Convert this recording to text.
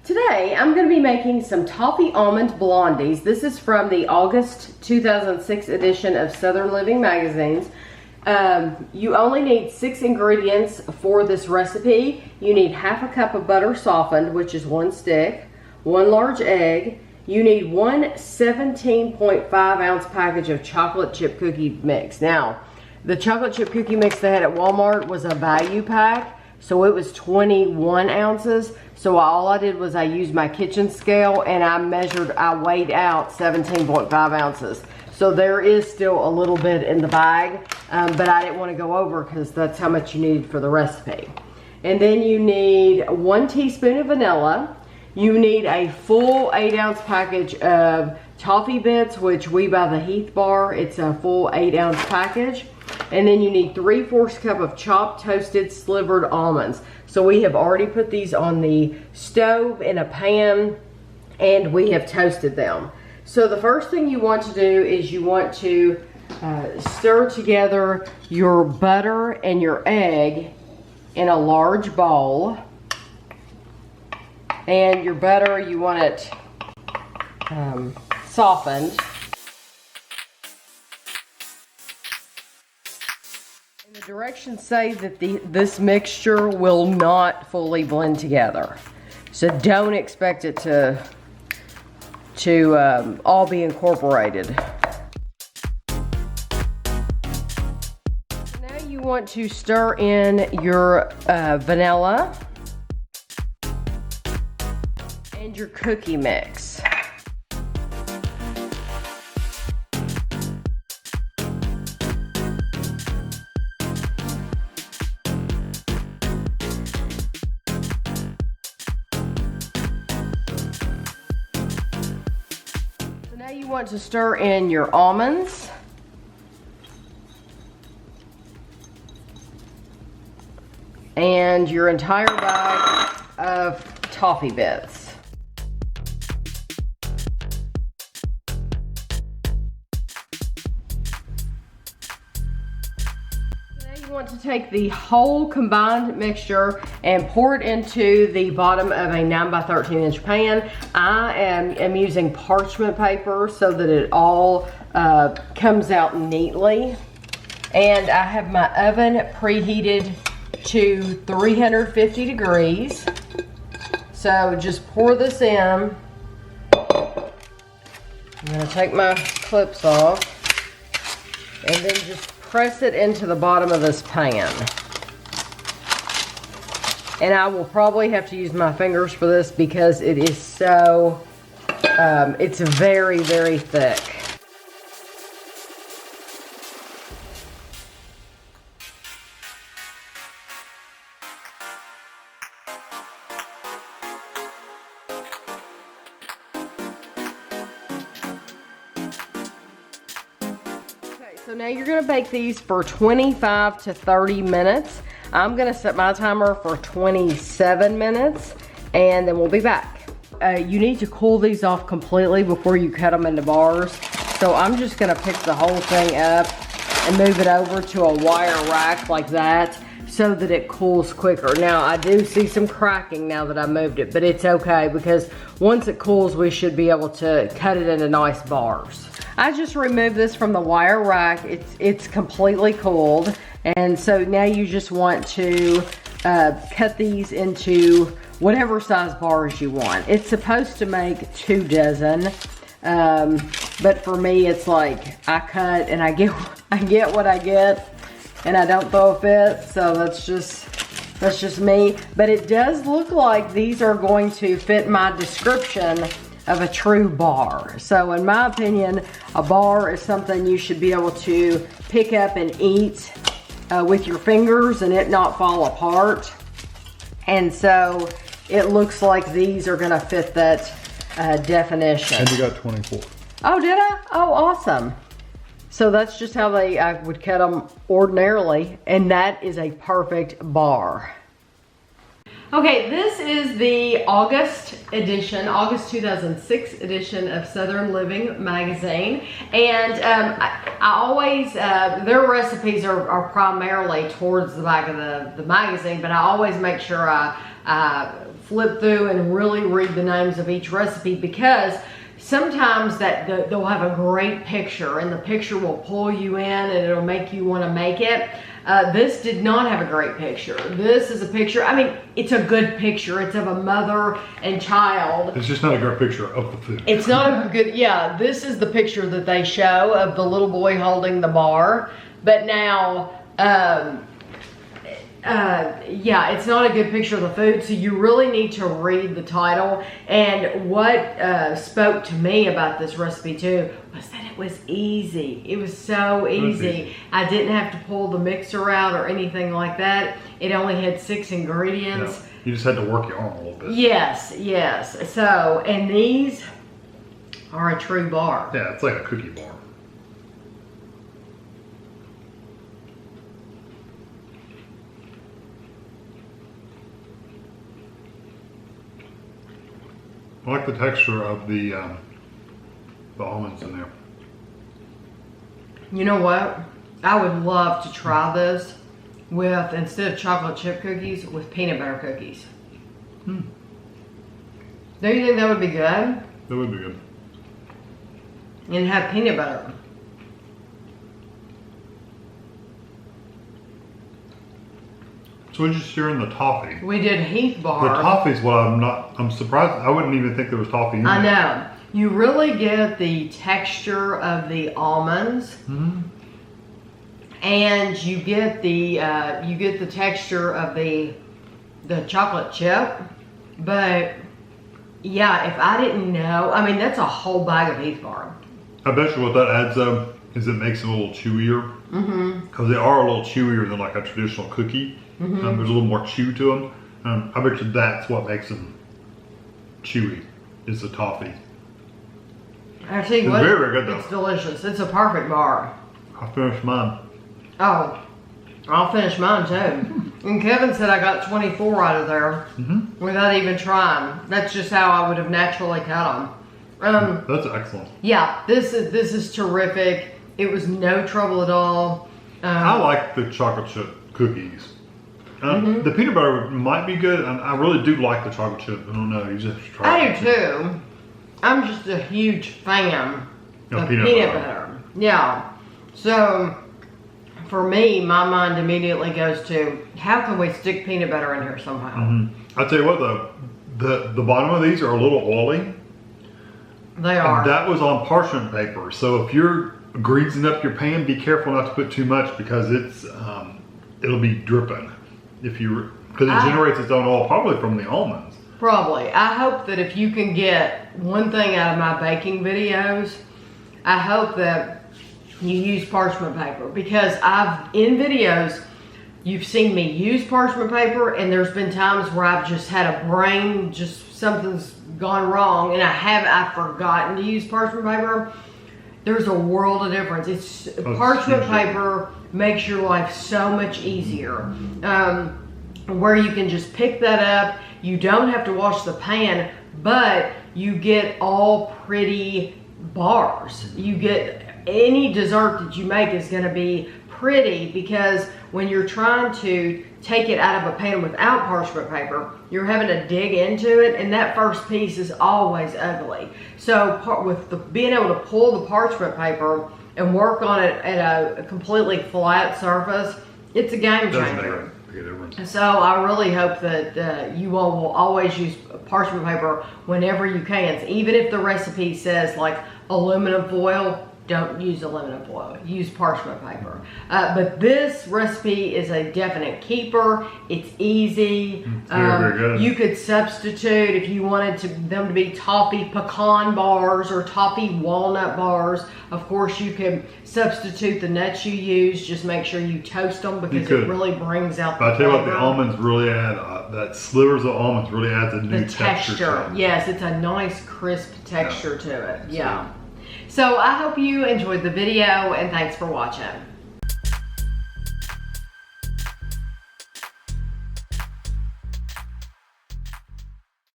Today I'm going to be making some Toffee Almond Blondies. This is from the August 2006 edition of Southern Living magazines. You only need 6 ingredients for this recipe. You need half a cup of butter softened, which is 1 stick, 1 large egg. You need 1 17.5 ounce package of chocolate chip cookie mix. Now, the chocolate chip cookie mix they had at Walmart was a value pack, so it was 21 ounces. So all I did was I used my kitchen scale and I weighed out 17.5 ounces. So there is still a little bit in the bag, but I didn't want to go over because that's how much you needed for the recipe. And then you need 1 teaspoon of vanilla. You need a full 8 ounce package of toffee bits, which we buy the Heath bar. It's a full 8 ounce package. And then you need 3/4 cup of chopped toasted slivered almonds. So we have already put these on the stove in a pan and we have toasted them. So the first thing you want to do is you want to stir together your butter and your egg in a large bowl. And your butter, you want it softened. And the directions say that this mixture will not fully blend together. So don't expect it to all be incorporated. Now you want to stir in your vanilla and your cookie mix. So now you want to stir in your almonds. And your entire bag of toffee bits. You want to take the whole combined mixture and pour it into the bottom of a 9 by 13 inch pan. I am using parchment paper so that it all comes out neatly. And I have my oven preheated to 350 degrees. So just pour this in. I'm gonna take my clips off and then just press it into the bottom of this pan. And I will probably have to use my fingers for this because it is so, it's very, very thick. So now you're gonna bake these for 25 to 30 minutes. I'm gonna set my timer for 27 minutes and then we'll be back. You need to cool these off completely before you cut them into bars. So I'm just gonna pick the whole thing up and move it over to a wire rack like that so that it cools quicker. Now I do see some cracking now that I moved it, but it's okay because once it cools, we should be able to cut it into nice bars. I just removed this from the wire rack. It's completely cooled. And so now you just want to cut these into whatever size bars you want. It's supposed to make 2 dozen. But for me, it's like I cut and I get what I get and I don't throw a fit. So that's just me. But it does look like these are going to fit my description of a true bar. So in my opinion, a bar is something you should be able to pick up and eat with your fingers and it not fall apart. And so it looks like these are gonna fit that definition. And you got 24. Oh, did I? Oh, awesome. So that's just how I would cut them ordinarily, and that is a perfect bar. Okay, this is the August edition, August 2006 edition of Southern Living magazine. And I always, their recipes are primarily towards the back of the magazine, but I always make sure I I flip through and really read the names of each recipe, because sometimes they'll have a great picture and the picture will pull you in and it'll make you want to make it. This did not have a great picture. This is a picture, I mean, it's a good picture. It's of a mother and child. It's just not a great picture of the food. It's not a good, yeah, this is the picture that they show of the little boy holding the bar. But now, yeah, it's not a good picture of the food, so you really need to read the title. And what spoke to me about this recipe too was that it was easy. It was so easy. I didn't have to pull the mixer out or anything like that. It only had 6 ingredients. Yeah. You just had to work your arm a little bit. Yes, yes. So, and these are a true bar. Yeah, it's like a cookie bar. I like the texture of the almonds in there. You know what? I would love to try this with, instead of chocolate chip cookies, with peanut butter cookies. Hmm. Don't you think that would be good? That would be good. And have peanut butter. So we're just sharing the toffee. We did Heath bar. The toffee's what I'm surprised. I wouldn't even think there was toffee in there. I know. You really get the texture of the almonds. Mm-hmm. And you get the texture of the chocolate chip. But yeah, if I didn't know, I mean, that's a whole bag of Heath bar. I bet you what that adds up is it makes it a little chewier. Mm-hmm. Because they are a little chewier than like a traditional cookie. Mm-hmm. There's a little more chew to them. I bet you that's what makes them chewy, is the toffee. I tell you It's what, very, very good though. it's delicious. It's a perfect bar. I finished mine. Oh, I'll finish mine too. And Kevin said I got 24 out of there without even trying. That's just how I would have naturally cut them. That's excellent. Yeah, this is terrific. It was no trouble at all. I like the chocolate chip cookies. The peanut butter might be good. I really do like the chocolate chip. I don't know. You just try it. I do too. I'm just a huge fan of peanut butter. Yeah. So for me, my mind immediately goes to, how can we stick peanut butter in here somehow? I tell you what, the bottom of these are a little oily. They are. And that was on parchment paper. So if you're greasing up your pan, be careful not to put too much, because it's it'll be dripping. Because it generates its own oil, probably from the almonds. Probably. I hope that if you can get one thing out of my baking videos, I hope that you use parchment paper, because in videos, you've seen me use parchment paper, and there's been times where I've just had a brain, just something's gone wrong, and I've forgotten to use parchment paper. There's a world of difference. Parchment paper makes your life so much easier. Where you can just pick that up. You don't have to wash the pan, but you get all pretty bars. You get any dessert that you make is going to be pretty, because when you're trying to take it out of a pan without parchment paper, you're having to dig into it, and that first piece is always ugly. So with being able to pull the parchment paper and work on it at a completely flat surface, it's a game changer. So I really hope that you all will always use parchment paper whenever you can. So even if the recipe says like aluminum foil, don't use aluminum foil, use parchment paper. But this recipe is a definite keeper. It's easy. Very good. You could substitute if you wanted them to be toffee pecan bars or toffee walnut bars. Of course, you can substitute the nuts you use. Just make sure you toast them, because it really brings out the flavor. I tell you what, the almonds really add, that slivers of almonds really adds a new texture. Yes, it's a nice crisp texture to it. Yeah. So I hope you enjoyed the video, and thanks for watching.